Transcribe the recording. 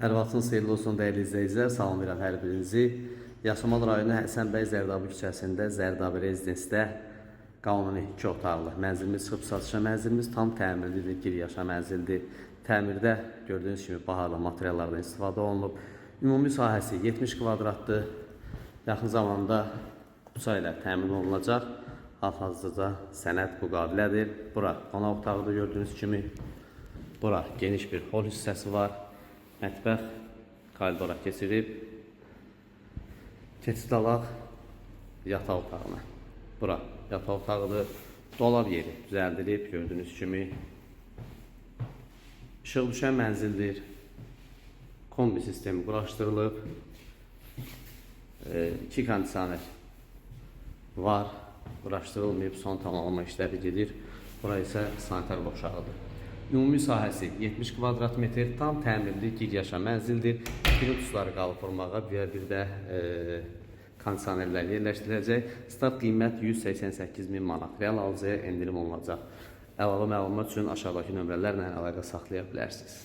Hər vaxtınız xeyirli olsun dəyərli izləyicilər. Salamlayıram hər birinizi. Yaşamal rayonu Həsənbəy Zərdabi küçəsində Zərdabi rezidensidə qanuni 2 otaqlı mənzilimiz çıxıb satışa. Mənzilimiz tam təmirlidir, giriyaşa mənzildir. Təmirdə gördüyünüz kimi bahalı materiallardan istifadə olunub. Ümumi sahəsi 70 kvadratdır. Yaxın zamanda qutusa ilə təmin olunacaq. Hal-hazırda sənəd müqavilədir. Bura qonaq otağıdır gördüyünüz kimi. Bura geniş bir hol hissəsi var. Mətbəx koridora keçirib, keçid alaq yataq otağına. Bura yataq otağıdır. Dolab yeri düzəldilib, gördüyünüz kimi. İşıq düşən mənzildir. Kombi sistemi quraşdırılıb. 2 kondisioner var. Quraşdırılmayıb, son tamamlama işləri gedir. Bura isə sanitar boşağıdır. Ümumi sahəsi 70 kvadrat metr, tam təmirli, giriyaşa mənzildir. Pirintusları qalıb vurmağa, bir də kondisionerlər yerləşdiriləcək. Start qiymət 188.000 manat. Real alıcıya endirim olunacaq. Əlavə məlumat üçün aşağıdakı nömrələrlə əlaqə saxlaya bilərsiniz.